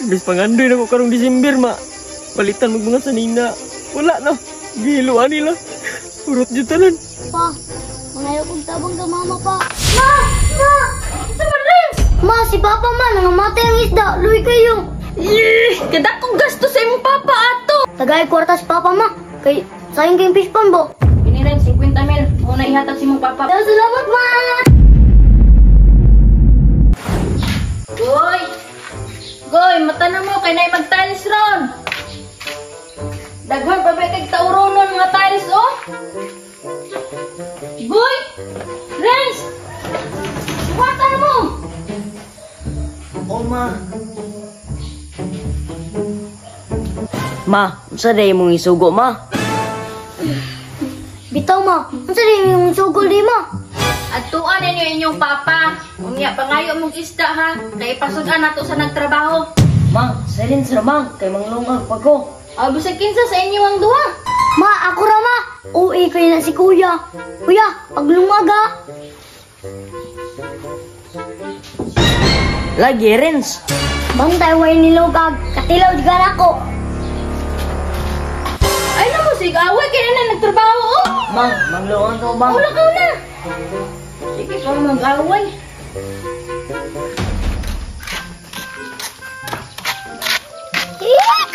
Bis pangandoy na ko karong December, ma. Palitan mag mga sanina. Wala na. Giluan nila. Urot dyan tanan. Pa, mangayo kong tabang ka mama pa. Ma! Ma! Sama rin! Ma, si Papa ma, nangamatay ang isda. Luy kayo. Kada kong gasto sa imong papa ato. Tagay kwarta si Papa ma. Kay, sayang kayong fish pan bo. Pinirin, 50 mil. Muna ihatag si imong papa. Salamat ma! Goy! Goy, mata na mo. Kaya na'y mag-tiles ron. Daghan pa ba kay tauronon mga tiles, oh? Goy! Renz! Iwata na mo! Oh, ma. Ma, sa day mong isugo, ma? Bitaw ma, ang sarili yung sugol di ma. At tuan ninyo inyong papa. Unya, pangayo mong isda ha. Kaya ipasudan nato sa nagtrabaho. Ma, salin sa mang. Kay manglungag pa ko. Bisag kinsa sa inyo ang duha. Ma, ako ra ma. Uwi kayo na si kuya. Kuya, paglumaga. Lagi, Renz. Bang tayo way nilugag. Katilaw juga na ako. Ay na mo, sig-away kaya na nagtrabaho, oh. Mang, manglungag ko, bang. Wala ka na. Sige, kung mag-away.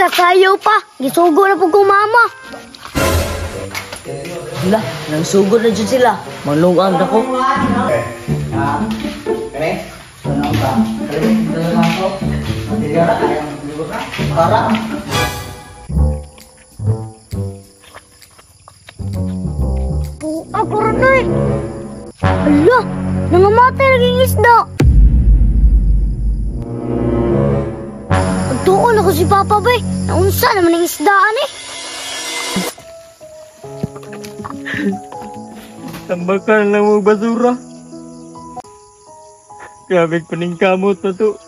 Kasayaw pa. Gisugo na po ko mama. Hala, nang sugod na dyan sila. Manglungag na ko. Ako rin na eh. Hala, nangamatay laging isda. Pagtuon ako si Papa ba eh. Naunsa naman ang isdaan eh. Tambakan lang mo basura. Grabe paningkamot na to.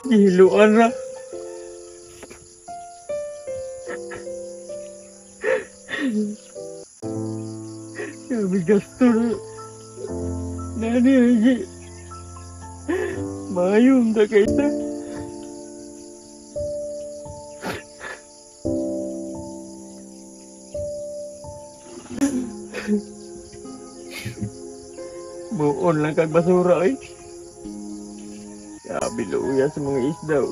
Hiluan na. Grabe gasto na. Nani lagi. Mayum tak kaita. Buon lang kag basura eh. Sabi luya sa mga isda.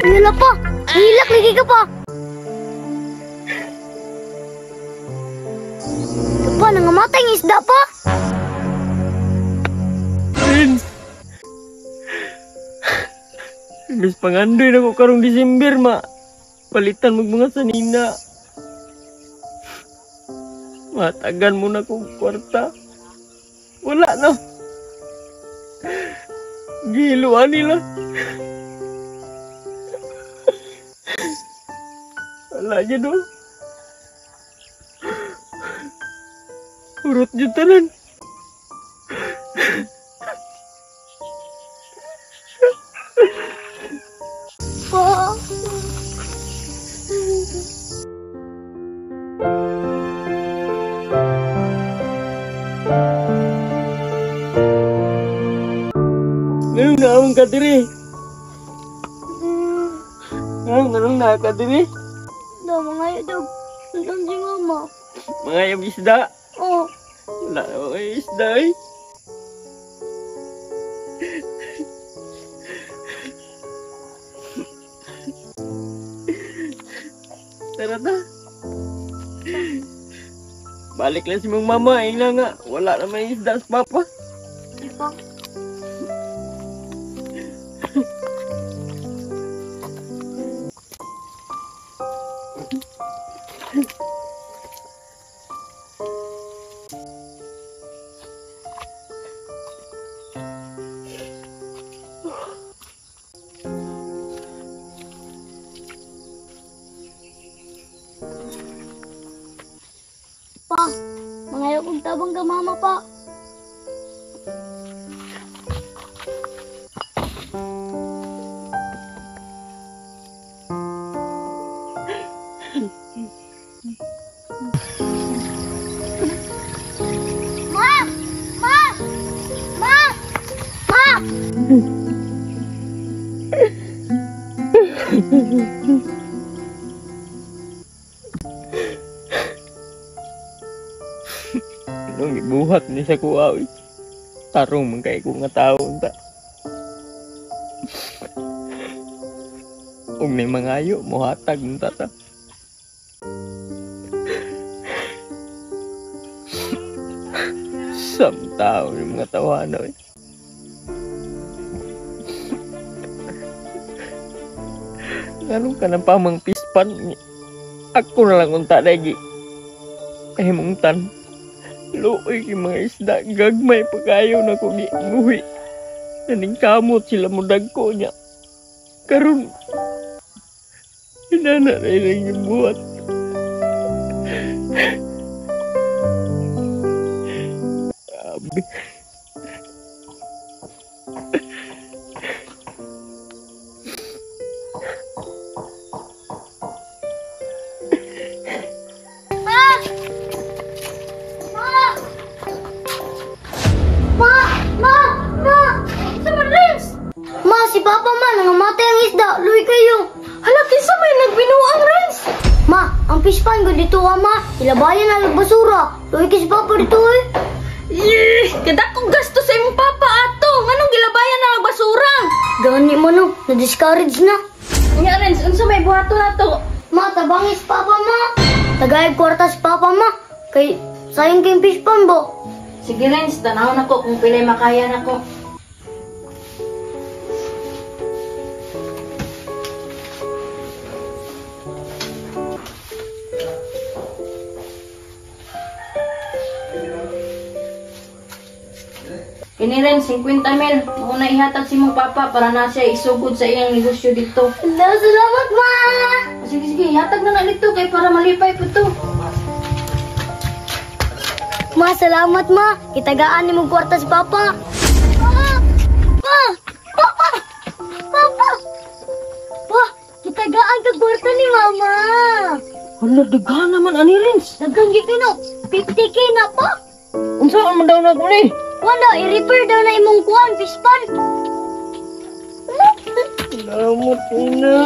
Hila pa. Hilak lagi ka pa. Ito pa, nangamatay ang isda pa. Vince! Bis pangandoy na ko karong December, ma. Palitan mag mga sanina. Matagan mo na kong kwarta. Wala na. Giluan nila. Wala dyan, no? Urot dyan tanan. Pa. Ngayon na akong kadiri. Ngayon na kadiri. Daw, mga idog. Saan si mama? Mga yung isda. Oh. Wala na mga isda eh. Tara na. Balik lang si mong mama. Ina nga. Wala na may isda sa papa. Di pa. Pa, mangayo kong tabang ka mama pa. Nung ibuhat ni sa kuwawi, tarong man kay ko nga taon ta. Ug may mangayo mo hatag ng tata. Samtao yung mga tawanan eh. Ganun ka ng pamang pispan. Ako na lang unta lagi. Eh mong tan. Luoy yung mga isda. Gagmay pagkayo na ko gibuhi. Naning kamot sila mo dagko niya. Karun. Hinana na ilang yung buhat. Sabi. Si Papa man, nangamatay ang isda. Luwi kayo. Hala, kinsa may nagbinuang, Renz? Ma, ang fish pan ko dito, ma. Ilabayan na ng basura. Luwi ka si Papa dito, eh. Kada kong gasto sa imong papa ato. Nganong gilabayan na ang basura? Gani mo, no. Na-discourage na. Nya, Renz, unsa may buhato na to? Ma, tabangis Papa, ma. Tagayag kwarta si Papa, ma. Kay, sayang kayong fish pan, bo. Sige, Renz, tanaw na ko kung pilay makaya na ko. Kini rin, 50 mil. Muna ihatag si mong papa para na siya isugod sa iyang negosyo dito. Hello, salamat, ma. Sige, ihatag na dito kay para malipay po to. Ma, salamat, ma. Kitagaan ni mong kwarta si Papa. Pa! Papa! Papa! Pa, kitagaan ka kwarta ni Mama. Hala, daghan naman ani Renz. Dagang gipino. 50K na pa. Unsa man daw na ko ni? Wala, i-repair daw na imong kuwan, fish pan. Salamat ina.